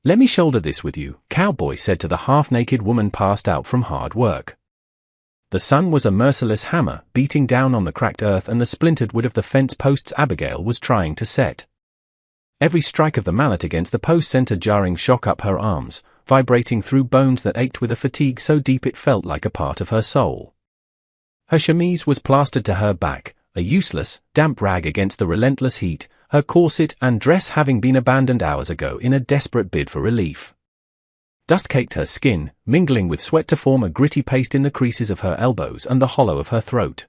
"Let me shoulder this with you," Cowboy said to the half-naked woman passed out from hard work. The sun was a merciless hammer, beating down on the cracked earth and the splintered wood of the fence posts Abigail was trying to set. Every strike of the mallet against the post sent a jarring shock up her arms, vibrating through bones that ached with a fatigue so deep it felt like a part of her soul. Her chemise was plastered to her back, a useless, damp rag against the relentless heat, her corset and dress having been abandoned hours ago in a desperate bid for relief. Dust caked her skin, mingling with sweat to form a gritty paste in the creases of her elbows and the hollow of her throat.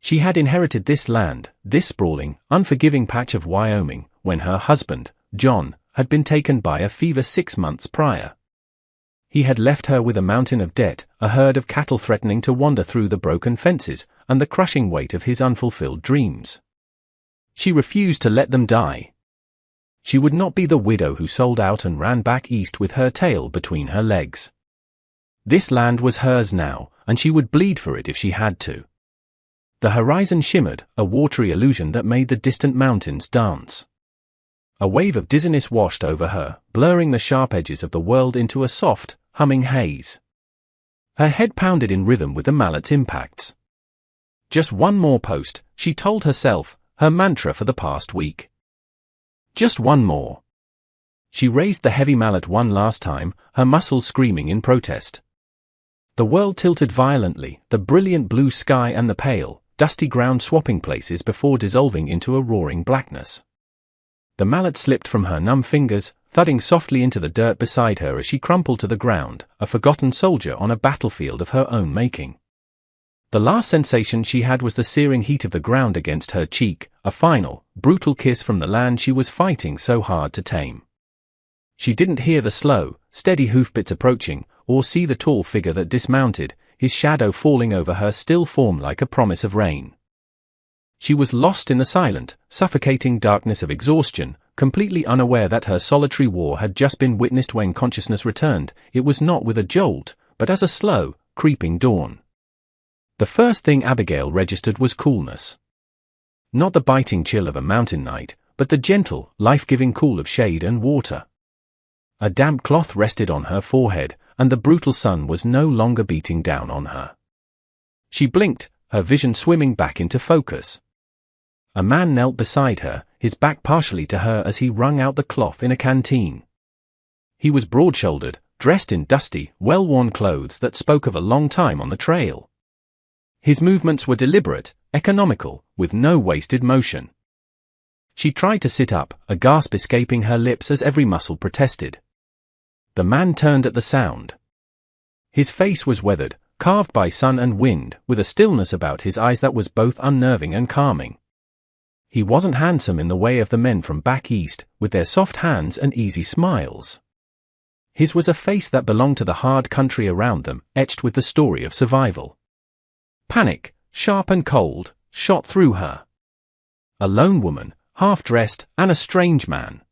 She had inherited this land, this sprawling, unforgiving patch of Wyoming, when her husband, John, had been taken by a fever 6 months prior. He had left her with a mountain of debt, a herd of cattle threatening to wander through the broken fences, and the crushing weight of his unfulfilled dreams. She refused to let them die. She would not be the widow who sold out and ran back east with her tail between her legs. This land was hers now, and she would bleed for it if she had to. The horizon shimmered, a watery illusion that made the distant mountains dance. A wave of dizziness washed over her, blurring the sharp edges of the world into a soft, humming haze. Her head pounded in rhythm with the mallet's impacts. Just one more post, she told herself, her mantra for the past week. Just one more. She raised the heavy mallet one last time, her muscles screaming in protest. The world tilted violently, the brilliant blue sky and the pale, dusty ground swapping places before dissolving into a roaring blackness. The mallet slipped from her numb fingers, thudding softly into the dirt beside her as she crumpled to the ground, a forgotten soldier on a battlefield of her own making. The last sensation she had was the searing heat of the ground against her cheek, a final, brutal kiss from the land she was fighting so hard to tame. She didn't hear the slow, steady hoofbeats approaching, or see the tall figure that dismounted, his shadow falling over her still form like a promise of rain. She was lost in the silent, suffocating darkness of exhaustion, completely unaware that her solitary war had just been witnessed. When consciousness returned, it was not with a jolt, but as a slow, creeping dawn. The first thing Abigail registered was coolness. Not the biting chill of a mountain night, but the gentle, life-giving cool of shade and water. A damp cloth rested on her forehead, and the brutal sun was no longer beating down on her. She blinked, her vision swimming back into focus. A man knelt beside her, his back partially to her as he wrung out the cloth in a canteen. He was broad-shouldered, dressed in dusty, well-worn clothes that spoke of a long time on the trail. His movements were deliberate, economical, with no wasted motion. She tried to sit up, a gasp escaping her lips as every muscle protested. The man turned at the sound. His face was weathered, carved by sun and wind, with a stillness about his eyes that was both unnerving and calming. He wasn't handsome in the way of the men from back east, with their soft hands and easy smiles. His was a face that belonged to the hard country around them, etched with the story of survival. Panic, sharp and cold, shot through her. A lone woman, half-dressed, and a strange man.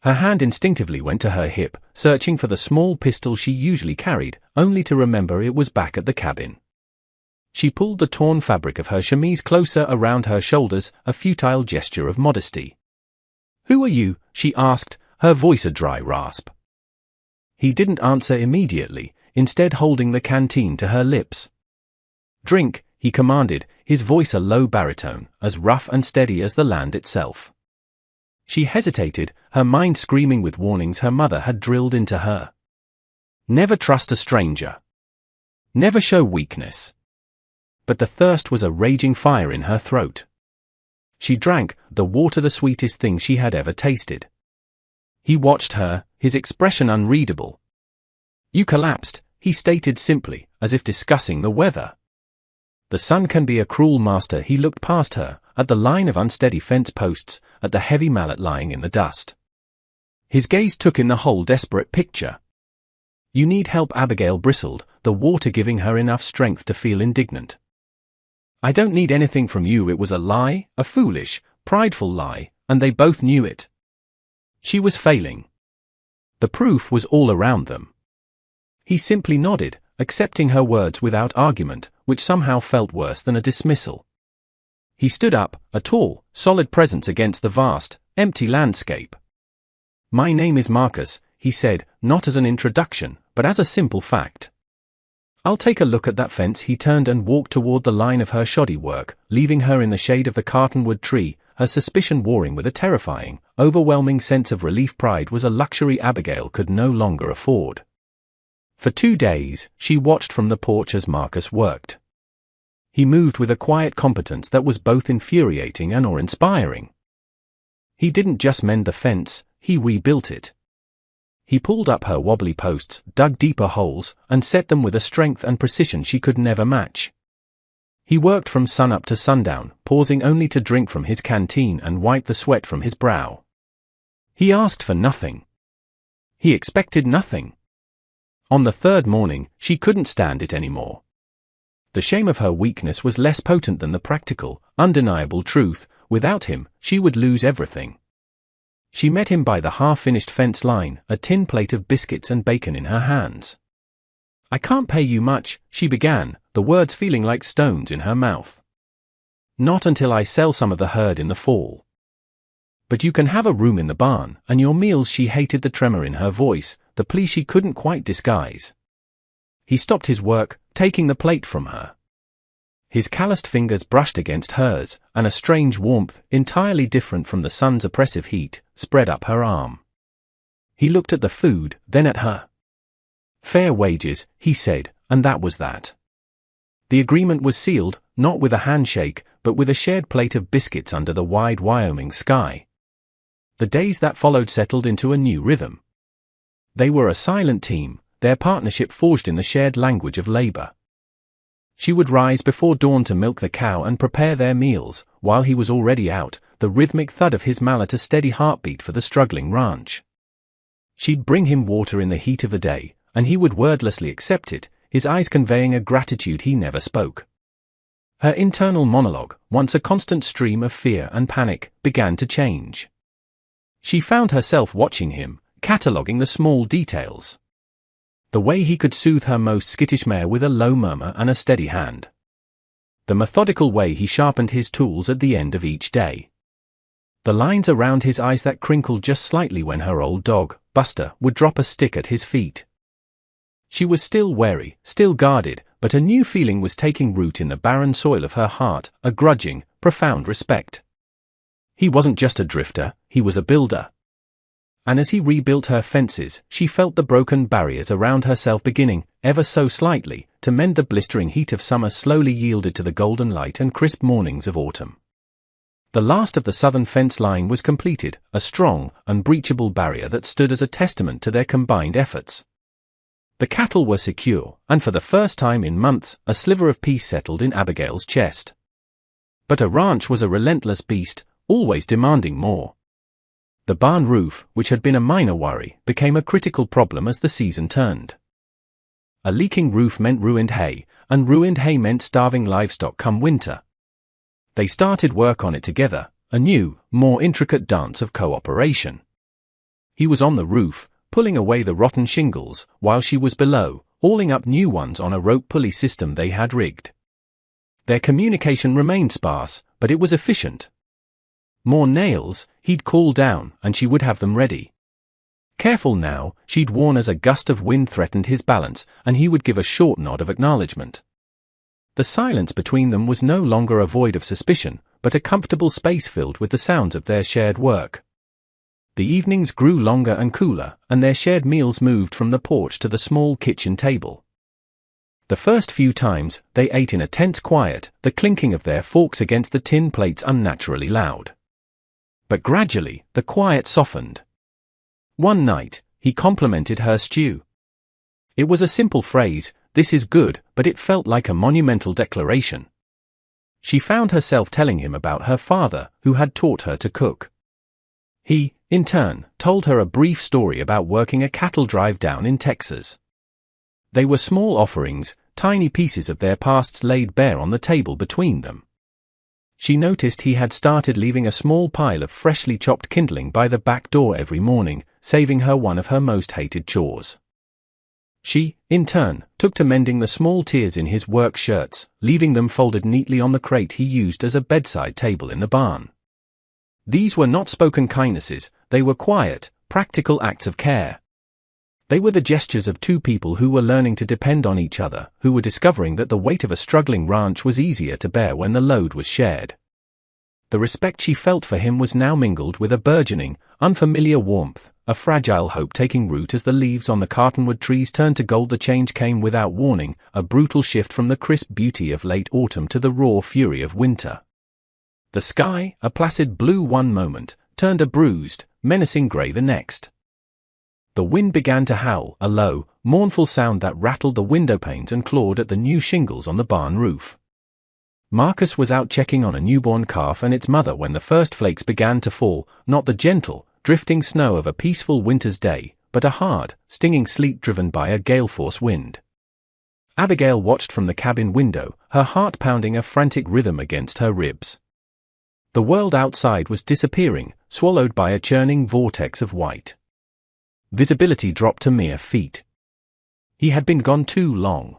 Her hand instinctively went to her hip, searching for the small pistol she usually carried, only to remember it was back at the cabin. She pulled the torn fabric of her chemise closer around her shoulders, a futile gesture of modesty. "Who are you?" she asked, her voice a dry rasp. He didn't answer immediately, instead holding the canteen to her lips. "Drink," he commanded, his voice a low baritone, as rough and steady as the land itself. She hesitated, her mind screaming with warnings her mother had drilled into her. Never trust a stranger. Never show weakness. But the thirst was a raging fire in her throat. She drank, the water the sweetest thing she had ever tasted. He watched her, his expression unreadable. "You collapsed," he stated simply, as if discussing the weather. The sun can be a cruel master. He looked past her, at the line of unsteady fence posts, at the heavy mallet lying in the dust. His gaze took in the whole desperate picture. "You need help." Abigail bristled, the water giving her enough strength to feel indignant. "I don't need anything from you." It was a lie, a foolish, prideful lie, and they both knew it. She was failing. The proof was all around them. He simply nodded, accepting her words without argument, which somehow felt worse than a dismissal. He stood up, a tall, solid presence against the vast, empty landscape. "My name is Marcus," he said, not as an introduction, but as a simple fact. "I'll take a look at that fence." He turned and walked toward the line of her shoddy work, leaving her in the shade of the cottonwood tree, her suspicion warring with a terrifying, overwhelming sense of relief. Pride was a luxury Abigail could no longer afford. For 2 days, she watched from the porch as Marcus worked. He moved with a quiet competence that was both infuriating and awe-inspiring. He didn't just mend the fence, he rebuilt it. He pulled up her wobbly posts, dug deeper holes, and set them with a strength and precision she could never match. He worked from sunup to sundown, pausing only to drink from his canteen and wipe the sweat from his brow. He asked for nothing. He expected nothing. On the 3rd morning, she couldn't stand it anymore. The shame of her weakness was less potent than the practical, undeniable truth: without him, she would lose everything. She met him by the half-finished fence line, a tin plate of biscuits and bacon in her hands. "I can't pay you much," she began, the words feeling like stones in her mouth. "Not until I sell some of the herd in the fall. But you can have a room in the barn, and your meals." She hated the tremor in her voice, the plea she couldn't quite disguise. He stopped his work, taking the plate from her. His calloused fingers brushed against hers, and a strange warmth, entirely different from the sun's oppressive heat, spread up her arm. He looked at the food, then at her. "Fair wages," he said, and that was that. The agreement was sealed, not with a handshake, but with a shared plate of biscuits under the wide Wyoming sky. The days that followed settled into a new rhythm. They were a silent team, their partnership forged in the shared language of labor. She would rise before dawn to milk the cow and prepare their meals, while he was already out, the rhythmic thud of his mallet a steady heartbeat for the struggling ranch. She'd bring him water in the heat of the day, and he would wordlessly accept it, his eyes conveying a gratitude he never spoke. Her internal monologue, once a constant stream of fear and panic, began to change. She found herself watching him, cataloguing the small details. The way he could soothe her most skittish mare with a low murmur and a steady hand. The methodical way he sharpened his tools at the end of each day. The lines around his eyes that crinkled just slightly when her old dog, Buster, would drop a stick at his feet. She was still wary, still guarded, but a new feeling was taking root in the barren soil of her heart, a grudging, profound respect. He wasn't just a drifter, he was a builder. And as he rebuilt her fences, she felt the broken barriers around herself beginning, ever so slightly, to mend. The blistering heat of summer slowly yielded to the golden light and crisp mornings of autumn. The last of the southern fence line was completed, a strong, unbreachable barrier that stood as a testament to their combined efforts. The cattle were secure, and for the first time in months, a sliver of peace settled in Abigail's chest. But a ranch was a relentless beast, always demanding more. The barn roof, which had been a minor worry, became a critical problem as the season turned. A leaking roof meant ruined hay, and ruined hay meant starving livestock come winter. They started work on it together, a new, more intricate dance of cooperation. He was on the roof, pulling away the rotten shingles, while she was below, hauling up new ones on a rope pulley system they had rigged. Their communication remained sparse, but it was efficient. More nails, he'd call down, and she would have them ready. Careful now, she'd warn as a gust of wind threatened his balance, and he would give a short nod of acknowledgement. The silence between them was no longer a void of suspicion, but a comfortable space filled with the sounds of their shared work. The evenings grew longer and cooler, and their shared meals moved from the porch to the small kitchen table. The first few times, they ate in a tense quiet, the clinking of their forks against the tin plates unnaturally loud. But gradually, the quiet softened. One night, he complimented her stew. It was a simple phrase, "This is good," but it felt like a monumental declaration. She found herself telling him about her father, who had taught her to cook. He, in turn, told her a brief story about working a cattle drive down in Texas. They were small offerings, tiny pieces of their pasts laid bare on the table between them. She noticed he had started leaving a small pile of freshly chopped kindling by the back door every morning, saving her one of her most hated chores. She, in turn, took to mending the small tears in his work shirts, leaving them folded neatly on the crate he used as a bedside table in the barn. These were not spoken kindnesses, they were quiet, practical acts of care. They were the gestures of two people who were learning to depend on each other, who were discovering that the weight of a struggling ranch was easier to bear when the load was shared. The respect she felt for him was now mingled with a burgeoning, unfamiliar warmth, a fragile hope taking root as the leaves on the cottonwood trees turned to gold. The change came without warning, a brutal shift from the crisp beauty of late autumn to the raw fury of winter. The sky, a placid blue one moment, turned a bruised, menacing grey the next. The wind began to howl, a low, mournful sound that rattled the window panes and clawed at the new shingles on the barn roof. Marcus was out checking on a newborn calf and its mother when the first flakes began to fall, not the gentle, drifting snow of a peaceful winter's day, but a hard, stinging sleet driven by a gale-force wind. Abigail watched from the cabin window, her heart pounding a frantic rhythm against her ribs. The world outside was disappearing, swallowed by a churning vortex of white. Visibility dropped to mere feet. He had been gone too long.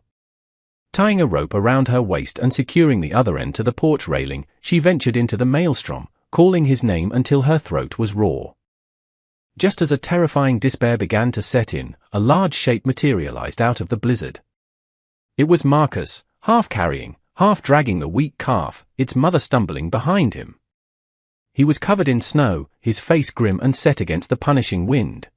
Tying a rope around her waist and securing the other end to the porch railing, she ventured into the maelstrom, calling his name until her throat was raw. Just as a terrifying despair began to set in, a large shape materialized out of the blizzard. It was Marcus, half carrying, half dragging the weak calf, its mother stumbling behind him. He was covered in snow, his face grim and set against the punishing wind.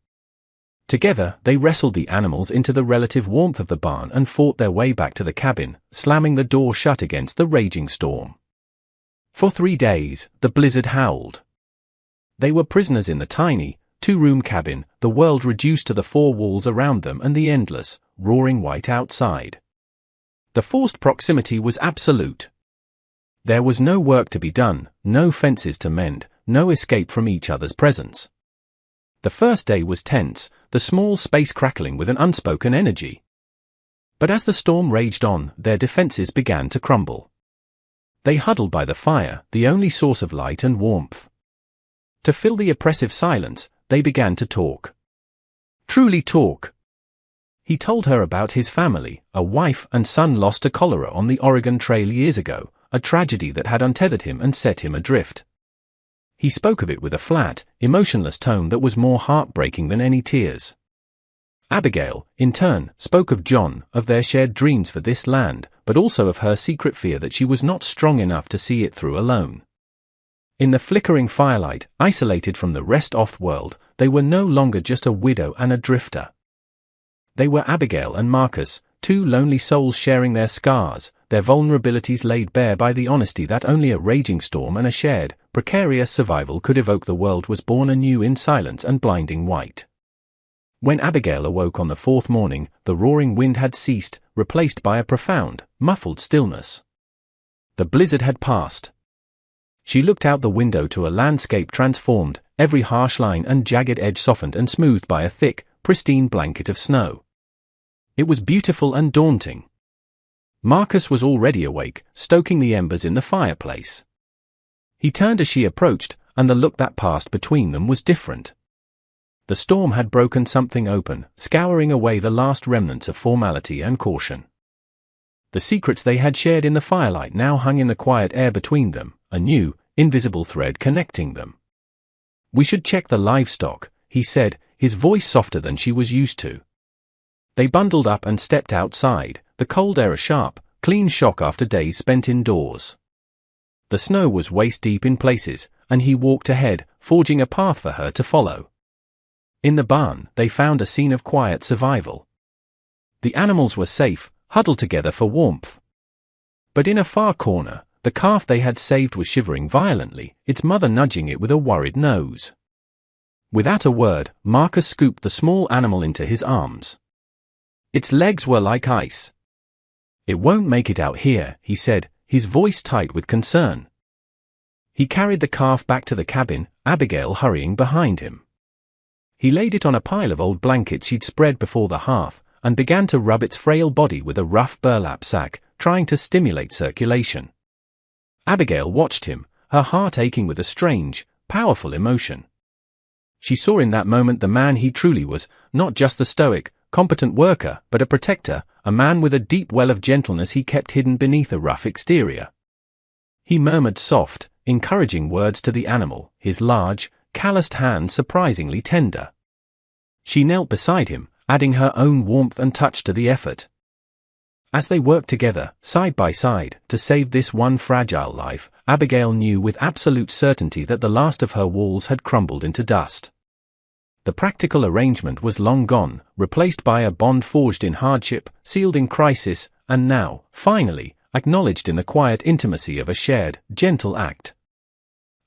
Together, they wrestled the animals into the relative warmth of the barn and fought their way back to the cabin, slamming the door shut against the raging storm. For 3 days, the blizzard howled. They were prisoners in the tiny, 2-room cabin, the world reduced to the 4 walls around them and the endless, roaring white outside. The forced proximity was absolute. There was no work to be done, no fences to mend, no escape from each other's presence. The first day was tense, the small space crackling with an unspoken energy. But as the storm raged on, their defenses began to crumble. They huddled by the fire, the only source of light and warmth. To fill the oppressive silence, they began to talk. Truly talk. He told her about his family, a wife and son lost to cholera on the Oregon Trail years ago, a tragedy that had untethered him and set him adrift. He spoke of it with a flat, emotionless tone that was more heartbreaking than any tears. Abigail, in turn, spoke of John, of their shared dreams for this land, but also of her secret fear that she was not strong enough to see it through alone. In the flickering firelight, isolated from the rest-off world, they were no longer just a widow and a drifter. They were Abigail and Marcus, 2 lonely souls sharing their scars, their vulnerabilities laid bare by the honesty that only a raging storm and a shared, precarious survival could evoke. The world was born anew in silence and blinding white. When Abigail awoke on the 4th morning, the roaring wind had ceased, replaced by a profound, muffled stillness. The blizzard had passed. She looked out the window to a landscape transformed, every harsh line and jagged edge softened and smoothed by a thick, pristine blanket of snow. It was beautiful and daunting. Marcus was already awake, stoking the embers in the fireplace. He turned as she approached, and the look that passed between them was different. The storm had broken something open, scouring away the last remnants of formality and caution. The secrets they had shared in the firelight now hung in the quiet air between them, a new, invisible thread connecting them. "We should check the livestock," he said, his voice softer than she was used to. They bundled up and stepped outside, the cold air a sharp, clean shock after days spent indoors. The snow was waist-deep in places, and he walked ahead, forging a path for her to follow. In the barn, they found a scene of quiet survival. The animals were safe, huddled together for warmth. But in a far corner, the calf they had saved was shivering violently, its mother nudging it with a worried nose. Without a word, Marcus scooped the small animal into his arms. Its legs were like ice. "It won't make it out here," he said, his voice tight with concern. He carried the calf back to the cabin, Abigail hurrying behind him. He laid it on a pile of old blankets she'd spread before the hearth, and began to rub its frail body with a rough burlap sack, trying to stimulate circulation. Abigail watched him, her heart aching with a strange, powerful emotion. She saw in that moment the man he truly was, not just the stoic, competent worker, but a protector, a man with a deep well of gentleness he kept hidden beneath a rough exterior. He murmured soft, encouraging words to the animal, his large, calloused hand surprisingly tender. She knelt beside him, adding her own warmth and touch to the effort. As they worked together, side by side, to save this one fragile life, Abigail knew with absolute certainty that the last of her walls had crumbled into dust. The practical arrangement was long gone, replaced by a bond forged in hardship, sealed in crisis, and now, finally, acknowledged in the quiet intimacy of a shared, gentle act.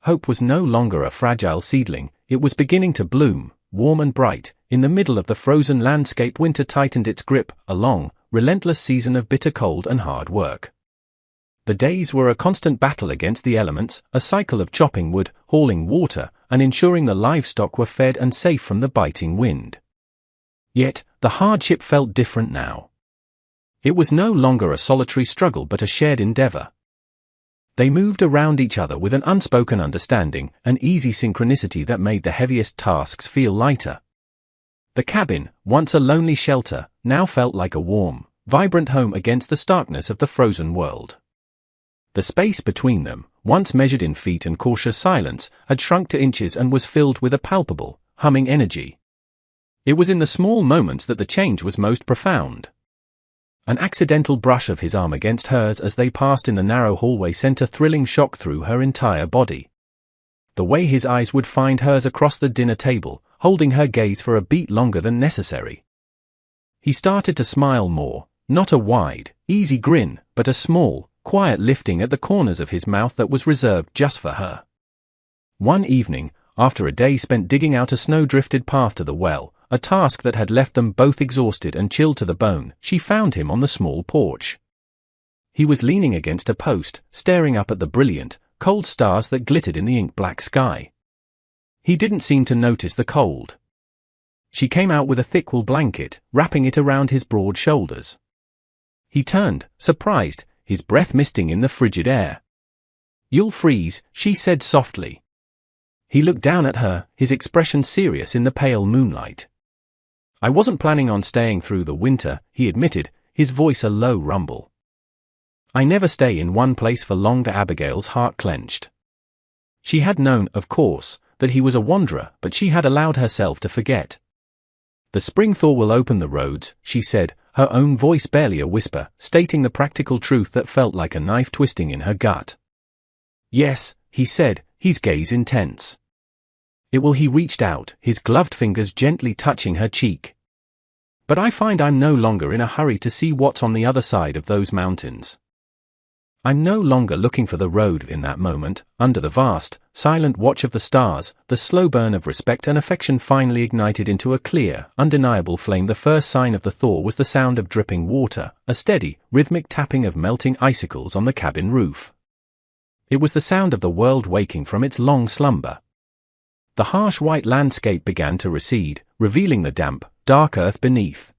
Hope was no longer a fragile seedling, it was beginning to bloom, warm and bright. In the middle of the frozen landscape, winter tightened its grip, a long, relentless season of bitter cold and hard work. The days were a constant battle against the elements, a cycle of chopping wood, hauling water, and ensuring the livestock were fed and safe from the biting wind. Yet, the hardship felt different now. It was no longer a solitary struggle but a shared endeavor. They moved around each other with an unspoken understanding, an easy synchronicity that made the heaviest tasks feel lighter. The cabin, once a lonely shelter, now felt like a warm, vibrant home against the starkness of the frozen world. The space between them, once measured in feet and cautious silence, had shrunk to inches and was filled with a palpable, humming energy. It was in the small moments that the change was most profound. An accidental brush of his arm against hers as they passed in the narrow hallway sent a thrilling shock through her entire body. The way his eyes would find hers across the dinner table, holding her gaze for a beat longer than necessary. He started to smile more, not a wide, easy grin, but a small, quiet lifting at the corners of his mouth that was reserved just for her. One evening, after a day spent digging out a snow-drifted path to the well, a task that had left them both exhausted and chilled to the bone, she found him on the small porch. He was leaning against a post, staring up at the brilliant, cold stars that glittered in the ink-black sky. He didn't seem to notice the cold. She came out with a thick wool blanket, wrapping it around his broad shoulders. He turned, surprised, his breath misting in the frigid air. "You'll freeze," she said softly. He looked down at her, his expression serious in the pale moonlight. "I wasn't planning on staying through the winter," he admitted, his voice a low rumble. "I never stay in one place for long." Abigail's heart clenched. She had known, of course, that he was a wanderer, but she had allowed herself to forget. "The spring thaw will open the roads," she said, her own voice barely a whisper, stating the practical truth that felt like a knife twisting in her gut. "Yes," he said, his gaze intense. "It will." He reached out, his gloved fingers gently touching her cheek. "But I find I'm no longer in a hurry to see what's on the other side of those mountains. I'm no longer looking for the road." In that moment, under the vast, silent watch of the stars, the slow burn of respect and affection finally ignited into a clear, undeniable flame. The first sign of the thaw was the sound of dripping water, a steady, rhythmic tapping of melting icicles on the cabin roof. It was the sound of the world waking from its long slumber. The harsh white landscape began to recede, revealing the damp, dark earth beneath.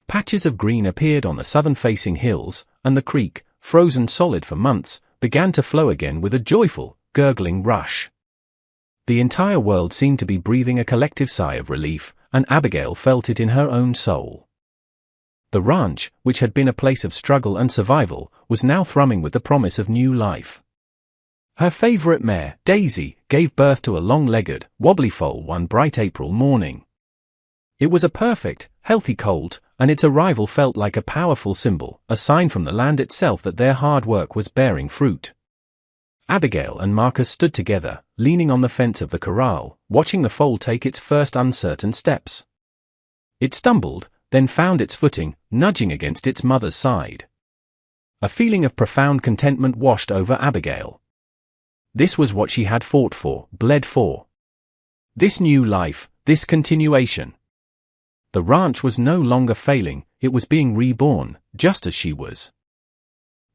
Patches of green appeared on the southern-facing hills, and the creek, frozen solid for months, began to flow again with a joyful, gurgling rush. The entire world seemed to be breathing a collective sigh of relief, and Abigail felt it in her own soul. The ranch, which had been a place of struggle and survival, was now thrumming with the promise of new life. Her favorite mare, Daisy, gave birth to a long-legged, wobbly foal one bright April morning. It was a perfect, healthy colt, and its arrival felt like a powerful symbol, a sign from the land itself that their hard work was bearing fruit. Abigail and Marcus stood together, leaning on the fence of the corral, watching the foal take its first uncertain steps. It stumbled, then found its footing, nudging against its mother's side. A feeling of profound contentment washed over Abigail. This was what she had fought for, bled for. This new life, this continuation. The ranch was no longer failing, it was being reborn, just as she was.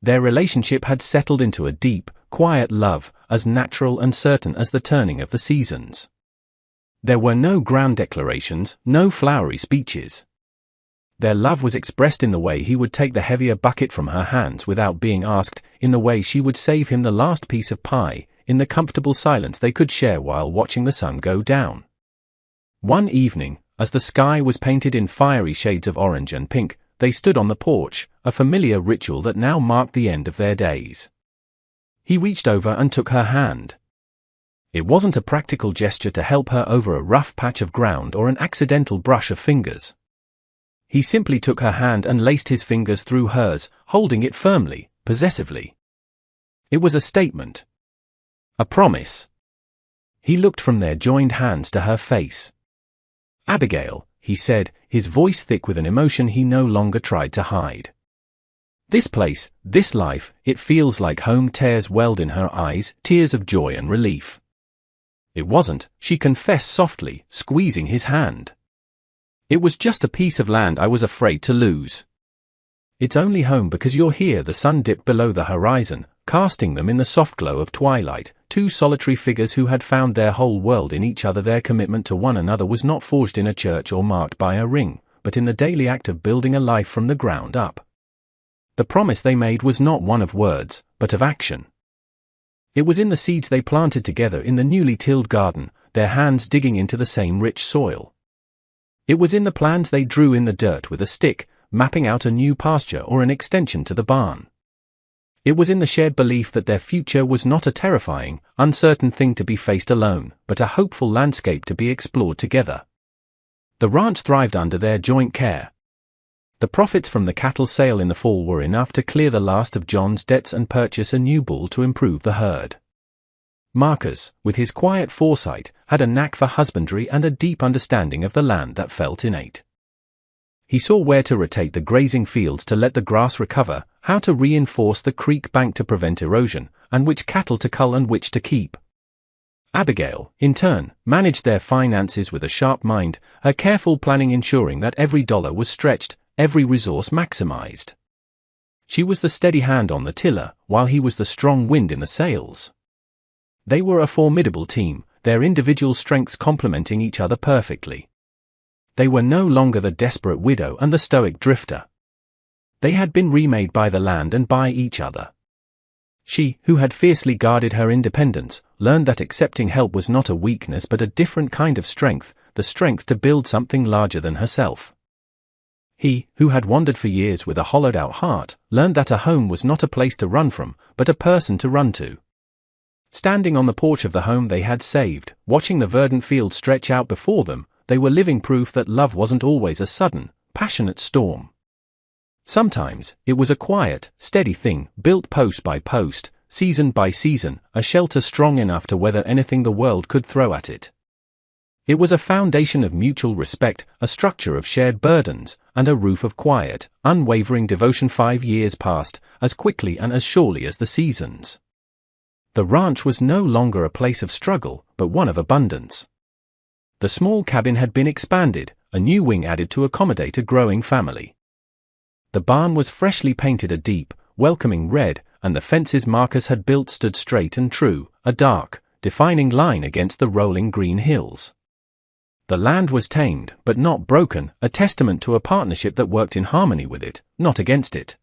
Their relationship had settled into a deep, quiet love, as natural and certain as the turning of the seasons. There were no grand declarations, no flowery speeches. Their love was expressed in the way he would take the heavier bucket from her hands without being asked, in the way she would save him the last piece of pie, in the comfortable silence they could share while watching the sun go down. One evening, as the sky was painted in fiery shades of orange and pink, they stood on the porch, a familiar ritual that now marked the end of their days. He reached over and took her hand. It wasn't a practical gesture to help her over a rough patch of ground or an accidental brush of fingers. He simply took her hand and laced his fingers through hers, holding it firmly, possessively. It was a statement. A promise. He looked from their joined hands to her face. "Abigail," he said, his voice thick with an emotion he no longer tried to hide. "This place, this life, it feels like home." Tears welled in her eyes, tears of joy and relief. "It wasn't," she confessed softly, squeezing his hand. "It was just a piece of land I was afraid to lose." "It's only home because you're here." The sun dipped below the horizon, casting them in the soft glow of twilight, two solitary figures who had found their whole world in each other. Their commitment to one another was not forged in a church or marked by a ring, but in the daily act of building a life from the ground up. The promise they made was not one of words, but of action. It was in the seeds they planted together in the newly tilled garden, their hands digging into the same rich soil. It was in the plans they drew in the dirt with a stick, mapping out a new pasture or an extension to the barn. It was in the shared belief that their future was not a terrifying, uncertain thing to be faced alone, but a hopeful landscape to be explored together. The ranch thrived under their joint care. The profits from the cattle sale in the fall were enough to clear the last of John's debts and purchase a new bull to improve the herd. Marcus, with his quiet foresight, had a knack for husbandry and a deep understanding of the land that felt innate. He saw where to rotate the grazing fields to let the grass recover, how to reinforce the creek bank to prevent erosion, and which cattle to cull and which to keep. Abigail, in turn, managed their finances with a sharp mind, her careful planning ensuring that every dollar was stretched, every resource maximized. She was the steady hand on the tiller, while he was the strong wind in the sails. They were a formidable team, their individual strengths complementing each other perfectly. They were no longer the desperate widow and the stoic drifter. They had been remade by the land and by each other. She, who had fiercely guarded her independence, learned that accepting help was not a weakness but a different kind of strength, the strength to build something larger than herself. He, who had wandered for years with a hollowed-out heart, learned that a home was not a place to run from, but a person to run to. Standing on the porch of the home they had saved, watching the verdant field stretch out before them, they were living proof that love wasn't always a sudden, passionate storm. Sometimes, it was a quiet, steady thing, built post by post, season by season, a shelter strong enough to weather anything the world could throw at it. It was a foundation of mutual respect, a structure of shared burdens, and a roof of quiet, unwavering devotion. 5 years passed, as quickly and as surely as the seasons. The ranch was no longer a place of struggle, but one of abundance. The small cabin had been expanded, a new wing added to accommodate a growing family. The barn was freshly painted a deep, welcoming red, and the fences Marcus had built stood straight and true, a dark, defining line against the rolling green hills. The land was tamed, but not broken, a testament to a partnership that worked in harmony with it, not against it.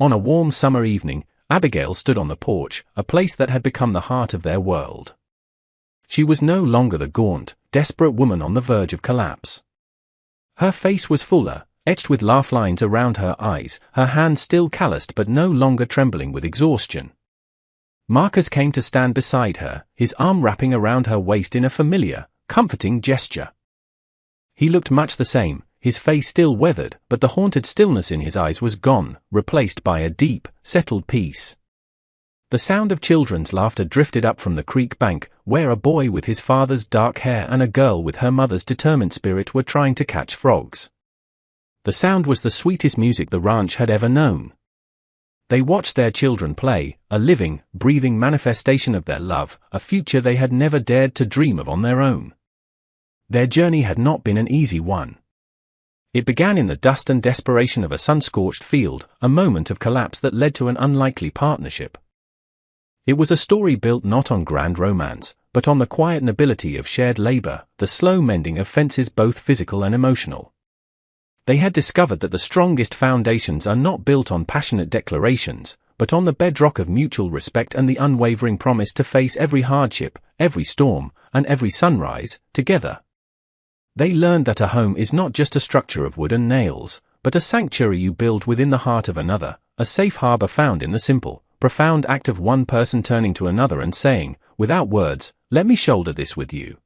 On a warm summer evening, Abigail stood on the porch, a place that had become the heart of their world. She was no longer the gaunt, desperate woman on the verge of collapse. Her face was fuller, etched with laugh lines around her eyes, her hands still calloused but no longer trembling with exhaustion. Marcus came to stand beside her, his arm wrapping around her waist in a familiar, comforting gesture. He looked much the same, his face still weathered, but the haunted stillness in his eyes was gone, replaced by a deep, settled peace. The sound of children's laughter drifted up from the creek bank, where a boy with his father's dark hair and a girl with her mother's determined spirit were trying to catch frogs. The sound was the sweetest music the ranch had ever known. They watched their children play, a living, breathing manifestation of their love, a future they had never dared to dream of on their own. Their journey had not been an easy one. It began in the dust and desperation of a sun-scorched field, a moment of collapse that led to an unlikely partnership. It was a story built not on grand romance, but on the quiet nobility of shared labor, the slow mending of fences both physical and emotional. They had discovered that the strongest foundations are not built on passionate declarations, but on the bedrock of mutual respect and the unwavering promise to face every hardship, every storm, and every sunrise, together. They learned that a home is not just a structure of wood and nails, but a sanctuary you build within the heart of another, a safe harbor found in the simple, profound act of one person turning to another and saying, without words, let me shoulder this with you.